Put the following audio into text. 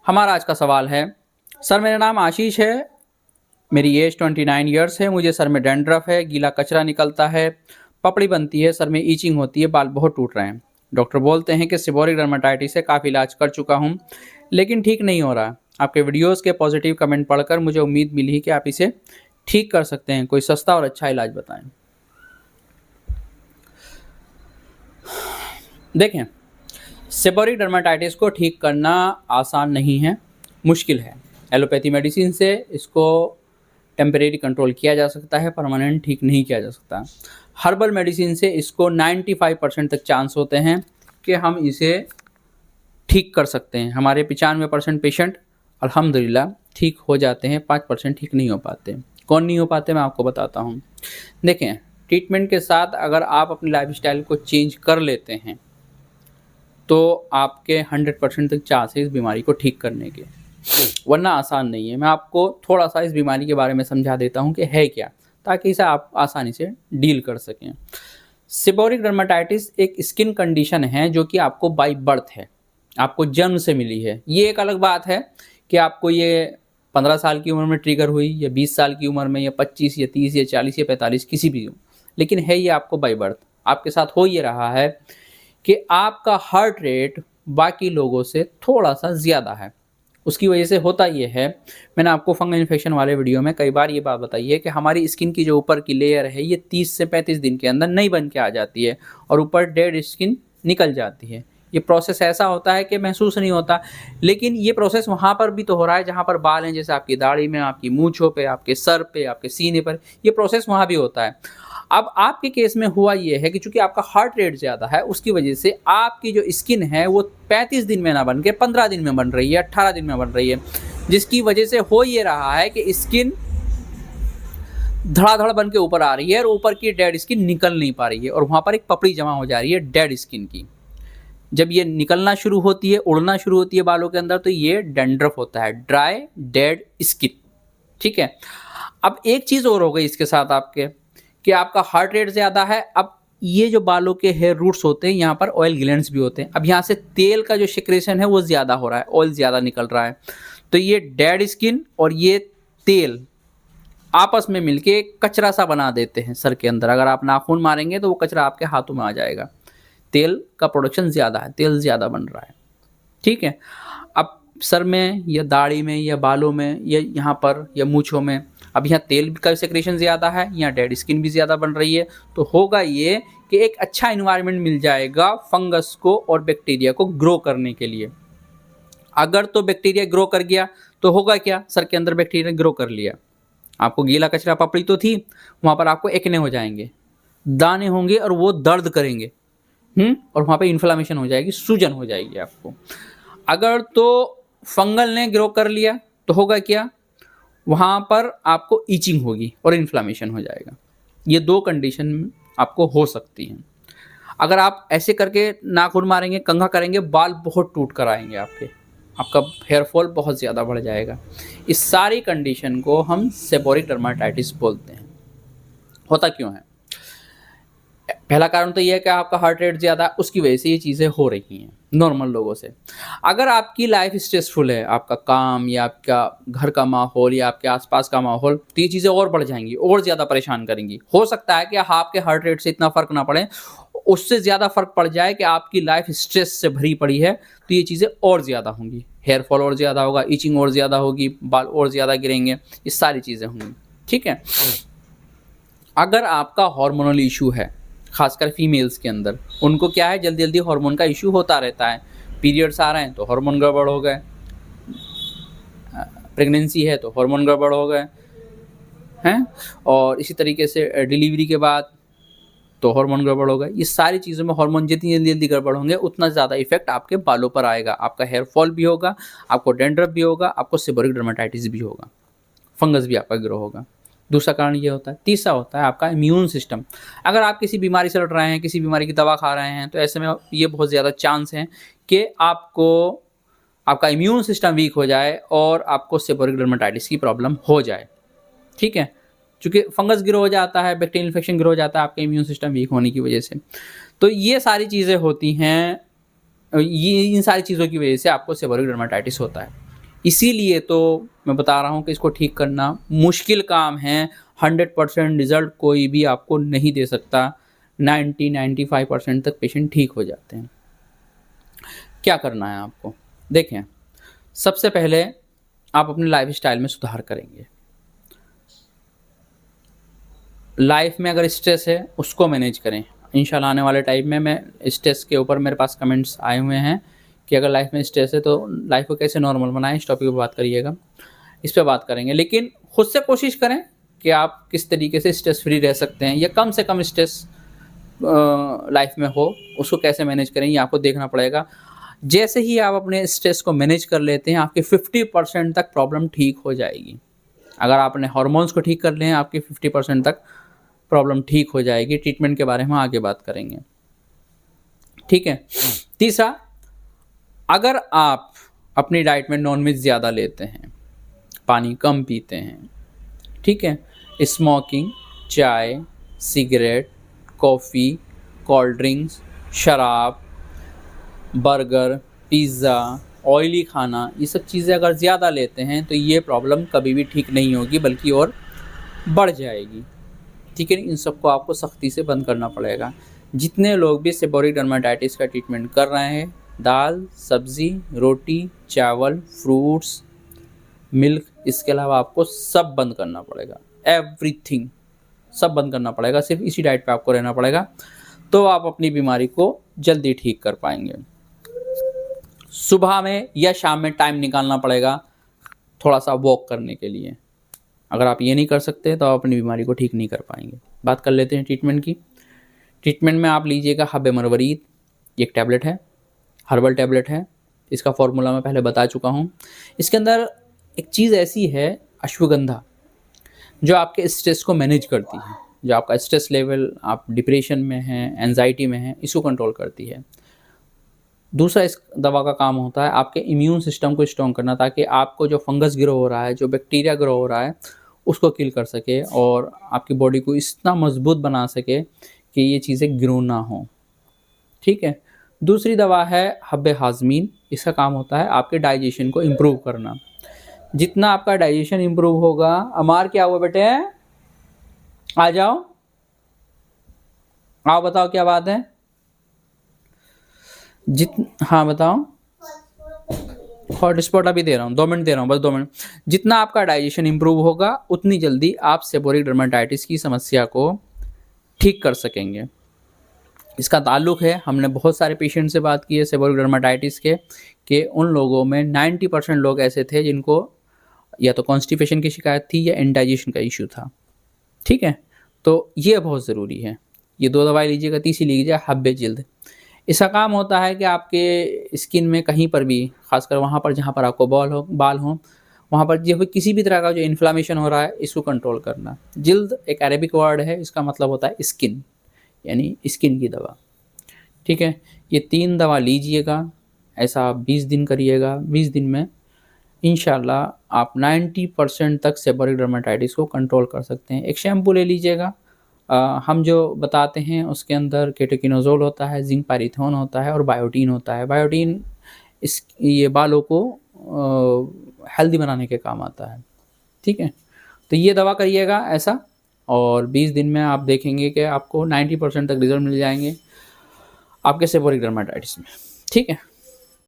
हमारा आज का सवाल है, सर मेरा नाम आशीष है, मेरी एज 29 ईयर्स है, मुझे सर में डैंड्रफ है, गीला कचरा निकलता है, पपड़ी बनती है, सर में ईचिंग होती है, बाल बहुत टूट रहे हैं। डॉक्टर बोलते हैं कि सेबोरिक डर्मेटाइटिस है, काफ़ी इलाज कर चुका हूँ लेकिन ठीक नहीं हो रहा। आपके वीडियोस के पॉजिटिव कमेंट पढ़कर मुझे उम्मीद मिली कि आप इसे ठीक कर सकते हैं। कोई सस्ता और अच्छा इलाज बताएं। देखें, सेबोरिक डर्मेटाइटिस को ठीक करना आसान नहीं है, मुश्किल है। एलोपैथी मेडिसिन से इसको टेम्परेरी कंट्रोल किया जा सकता है, परमानेंट ठीक नहीं किया जा सकता। हर्बल मेडिसिन से इसको 95% तक चांस होते हैं कि हम इसे ठीक कर सकते हैं। हमारे 95% पेशेंट अल्हम्दुलिल्लाह ठीक हो जाते हैं, 5% ठीक नहीं हो पाते। कौन नहीं हो पाते मैं आपको बताता हूँ। देखें, ट्रीटमेंट के साथ अगर आप अपनी लाइफस्टाइल को चेंज कर लेते हैं तो आपके 100% तक चांस है इस बीमारी को ठीक करने के, वरना आसान नहीं है। मैं आपको थोड़ा सा इस बीमारी के बारे में समझा देता हूँ कि है क्या, ताकि इसे आप आसानी से डील कर सकें। सेबोरिक डर्मेटाइटिस एक स्किन कंडीशन है जो कि आपको बाय बर्थ है, आपको जन्म से मिली है। ये एक अलग बात है कि आपको ये 15 साल की उम्र में ट्रिगर हुई या 20 साल की उम्र में या 25 या 30 या 40 या 45 किसी भी हो, लेकिन है ये आपको बाय बर्थ। आपके साथ हो ये रहा है कि आपका हार्ट रेट बाकी लोगों से थोड़ा सा ज़्यादा है। उसकी वजह से होता ये है, मैंने आपको फंगल इन्फेक्शन वाले वीडियो में कई बार ये बात बताई है कि हमारी स्किन की जो ऊपर की लेयर है ये 30 से 35 दिन के अंदर नई बन के आ जाती है और ऊपर डेड स्किन निकल जाती है। ये प्रोसेस ऐसा होता है कि महसूस नहीं होता, लेकिन ये प्रोसेस वहाँ पर भी तो हो रहा है जहाँ पर बाल हैं, जैसे आपकी दाढ़ी में, आपकी मूंछों पे, आपके सर पे, आपके सीने पर, ये प्रोसेस वहाँ भी होता है। अब आपके केस में हुआ ये है कि चूंकि आपका हार्ट रेट ज़्यादा है, उसकी वजह से आपकी जो स्किन है वो 35 दिन में ना बन के 15 दिन में बन रही है, 18 दिन में बन रही है, जिसकी वजह से हो ये रहा है कि स्किन धड़ाधड़ बन के ऊपर आ रही है और ऊपर की डेड स्किन निकल नहीं पा रही है और वहाँ पर एक पपड़ी जमा हो जा रही है डेड स्किन की। जब ये निकलना शुरू होती है, उड़ना शुरू होती है बालों के अंदर, तो ये डैंड्रफ होता है, ड्राई डेड स्किन। ठीक है, अब एक चीज़ और हो गई इसके साथ आपके कि आपका हार्ट रेट ज़्यादा है। अब ये जो बालों के हेयर रूट्स होते हैं, यहाँ पर ऑयल ग्लैंड्स भी होते हैं। अब यहाँ से तेल का जो सिक्रेशन है वो ज़्यादा हो रहा है, ऑयल ज़्यादा निकल रहा है, तो ये डेड स्किन और ये तेल आपस में मिलके कचरा सा बना देते हैं सर के अंदर। अगर आप नाखून मारेंगे तो वो कचरा आपके हाथों में आ जाएगा। तेल का प्रोडक्शन ज़्यादा है, तेल ज़्यादा बन रहा है। ठीक है, अब सर में या दाढ़ी में या बालों में या यहाँ पर या मूँछों में, अब यहाँ तेल का सेक्रेशन ज़्यादा है, यहाँ डेड स्किन भी ज़्यादा बन रही है, तो होगा ये कि एक अच्छा इन्वायरमेंट मिल जाएगा फंगस को और बैक्टीरिया को ग्रो करने के लिए। अगर तो बैक्टीरिया ग्रो कर गया तो होगा क्या, सर के अंदर बैक्टीरिया ग्रो कर लिया, आपको गीला कचरा पपड़ी तो थी, वहाँ पर आपको एक्ने हो जाएंगे, दाने होंगे और वो दर्द करेंगे, और वहाँ पे इन्फ्लामेशन हो जाएगी, सूजन हो जाएगी आपको। अगर तो फंगल ने ग्रो कर लिया तो होगा क्या, वहाँ पर आपको ईचिंग होगी और इन्फ्लामेशन हो जाएगा। ये दो कंडीशन आपको हो सकती हैं। अगर आप ऐसे करके नाखून मारेंगे, कंघा करेंगे, बाल बहुत टूट कर आएंगे आपका हेयर फॉल बहुत ज़्यादा बढ़ जाएगा। इस सारी कंडीशन को हम सेबोरिक डर्मेटाइटिस बोलते हैं। होता क्यों है? पहला कारण तो यह है कि आपका हार्ट रेट ज़्यादा, उसकी वजह से ये चीज़ें हो रही हैं नॉर्मल लोगों से। अगर आपकी लाइफ स्ट्रेसफुल है, आपका काम या आपका घर का माहौल या आपके आसपास का माहौल, तो ये चीज़ें और बढ़ जाएंगी, और ज़्यादा परेशान करेंगी। हो सकता है कि आपके हार्ट रेट से इतना फ़र्क ना पड़े, उससे ज़्यादा फ़र्क पड़ जाए कि आपकी लाइफ स्ट्रेस से भरी पड़ी है, तो ये चीज़ें और ज़्यादा होंगी। हेयर फॉल और ज़्यादा होगा, ईचिंग और ज़्यादा होगी, बाल और ज़्यादा गिरेंगे, ये सारी चीज़ें होंगी। ठीक है, अगर आपका हार्मोनल इशू है, खासकर फीमेल्स के अंदर, उनको क्या है, जल्दी जल्दी हार्मोन का इशू होता रहता है। पीरियड्स आ रहे हैं तो हार्मोन गड़बड़ हो गए, प्रेगनेंसी है तो हार्मोन गड़बड़ हो गए हैं, और इसी तरीके से डिलीवरी के बाद तो हार्मोन गड़बड़ हो गए। ये सारी चीज़ों में हार्मोन जितनी जल्दी जल्दी गड़बड़ होंगे उतना ज़्यादा इफेक्ट आपके बालों पर आएगा। आपका हेयर फॉल भी होगा, आपको डैंड्रफ भी होगा, आपको सेबोरिक डर्मेटाइटिस भी होगा, फंगस भी आपका ग्रो होगा। दूसरा कारण ये होता है। तीसरा होता है आपका इम्यून सिस्टम। अगर आप किसी बीमारी से लड़ रहे हैं, किसी बीमारी की दवा खा रहे हैं, तो ऐसे में ये बहुत ज़्यादा चांस है कि आपका इम्यून सिस्टम वीक हो जाए और आपको सेबोरिक डर्मेटाइटिस की प्रॉब्लम हो जाए। ठीक है, चूँकि फंगस ग्रो हो जाता है, बैक्टीरियल इन्फेक्शन ग्रो हो जाता है आपके इम्यून सिस्टम वीक होने की वजह से। तो ये सारी चीज़ें होती हैं, ये इन सारी चीज़ों की वजह से आपको सेबोरिक डर्मेटाइटिस होता है। इसीलिए तो मैं बता रहा हूँ कि इसको ठीक करना मुश्किल काम है। 100% रिजल्ट कोई भी आपको नहीं दे सकता। 90-95% तक पेशेंट ठीक हो जाते हैं। क्या करना है आपको? देखें, सबसे पहले आप अपने लाइफस्टाइल में सुधार करेंगे। लाइफ में अगर स्ट्रेस है उसको मैनेज करें। इंशाल्लाह आने वाले टाइम में मैं स्ट्रेस के ऊपर मेरे पास कमेंट्स आए हुए हैं कि अगर लाइफ में स्ट्रेस है तो लाइफ को कैसे नॉर्मल बनाएं, इस टॉपिक पर बात करिएगा, इस पर बात करेंगे। लेकिन खुद से कोशिश करें कि आप किस तरीके से स्ट्रेस फ्री रह सकते हैं या कम से कम स्ट्रेस लाइफ में हो, उसको कैसे मैनेज करें ये आपको देखना पड़ेगा। जैसे ही आप अपने स्ट्रेस को मैनेज कर लेते हैं आपकी 50% तक प्रॉब्लम ठीक हो जाएगी। अगर आपने हार्मोन्स को ठीक कर लें आपकी 50% तक प्रॉब्लम ठीक हो जाएगी। ट्रीटमेंट के बारे में आगे बात करेंगे, ठीक है। तीसरा, अगर आप अपनी डाइट में नॉनवेज ज़्यादा लेते हैं, पानी कम पीते हैं, ठीक है, स्मोकिंग, चाय, सिगरेट, कॉफ़ी, कोल्ड ड्रिंक्स, शराब, बर्गर, पिज़्ज़ा, ऑयली खाना, ये सब चीज़ें अगर ज़्यादा लेते हैं तो ये प्रॉब्लम कभी भी ठीक नहीं होगी बल्कि और बढ़ जाएगी, ठीक है। इन सबको आपको सख्ती से बंद करना पड़ेगा। जितने लोग भी सेबोरिक डर्माटाइटिस का ट्रीटमेंट कर रहे हैं, दाल, सब्ज़ी, रोटी, चावल, फ्रूट्स, मिल्क, इसके अलावा आपको सब बंद करना पड़ेगा। एवरीथिंग सब बंद करना पड़ेगा। सिर्फ इसी डाइट पे आपको रहना पड़ेगा, तो आप अपनी बीमारी को जल्दी ठीक कर पाएंगे। सुबह में या शाम में टाइम निकालना पड़ेगा थोड़ा सा वॉक करने के लिए। अगर आप ये नहीं कर सकते तो आप अपनी बीमारी को ठीक नहीं कर पाएंगे। बात कर लेते हैं ट्रीटमेंट की। ट्रीटमेंट में आप लीजिएगा हब्बे मरवरीद, एक टैबलेट है, हर्बल टैबलेट है। इसका फॉर्मूला मैं पहले बता चुका हूँ। इसके अंदर एक चीज़ ऐसी है अश्वगंधा, जो आपके स्ट्रेस को मैनेज करती है। जो आपका स्ट्रेस लेवल, आप डिप्रेशन में हैं, एंजाइटी में हैं, इसको कंट्रोल करती है। दूसरा इस दवा का काम होता है आपके इम्यून सिस्टम को स्ट्रॉन्ग करना, ताकि आपको जो फंगस ग्रो हो रहा है, जो बैक्टीरिया ग्रो हो रहा है, उसको किल कर सके और आपकी बॉडी को इतना मजबूत बना सके कि ये चीज़ें ग्रो ना हो, ठीक है। दूसरी दवा है हब्बे हाजमीन। इसका काम होता है आपके डाइजेशन को इम्प्रूव करना। जितना आपका डाइजेशन इम्प्रूव होगा, अमार क्या हुआ बेटे, आ जाओ, आओ बताओ क्या बात है। हाँ बताओ। हॉटस्पॉट अभी दे रहा हूँ, 2 मिनट दे रहा हूँ, बस 2 मिनट। जितना आपका डाइजेशन इंप्रूव होगा उतनी जल्दी आप सेबोरिक डर्माटाइटिस की समस्या को ठीक कर सकेंगे। इसका ताल्लुक है, हमने बहुत सारे पेशेंट से बात की है सेबोरिक डर्माटाइटिस के, कि उन लोगों में 90% लोग ऐसे थे जिनको या तो कॉन्स्टिपेशन की शिकायत थी या इंडाइजेशन का इशू था, ठीक है। तो ये बहुत ज़रूरी है। ये 2 दवाई लीजिएगा। तीसरी लीजिए हब्बे जिल्द। इसका काम होता है कि आपके स्किन में कहीं पर भी, खासकर वहाँ पर जहाँ पर आपको बाल हो, वहाँ पर जो किसी भी तरह का जो इन्फ्लामेशन हो रहा है, इसको कंट्रोल करना। जिल्द एक अरेबिक वर्ड है, इसका मतलब होता है स्किन, यानी स्किन की दवा, ठीक है। ये 3 दवा लीजिएगा। ऐसा आप 20 दिन करिएगा। 20 दिन में इंशाल्लाह आप 90% तक सेबोरिक डर्माटाइटिस को कंट्रोल कर सकते हैं। एक शैम्पू ले लीजिएगा। हम जो बताते हैं उसके अंदर केटोकिनोजोल होता है, जिंक पायरिथोन होता है और बायोटीन होता है। बायोटीन ये बालों को हेल्दी बनाने के काम आता है, ठीक है। तो ये दवा करिएगा ऐसा, और 20 दिन में आप देखेंगे कि आपको 90% तक रिजल्ट मिल जाएंगे आपके सेबोरिक डर्माटाइटिस में, ठीक है।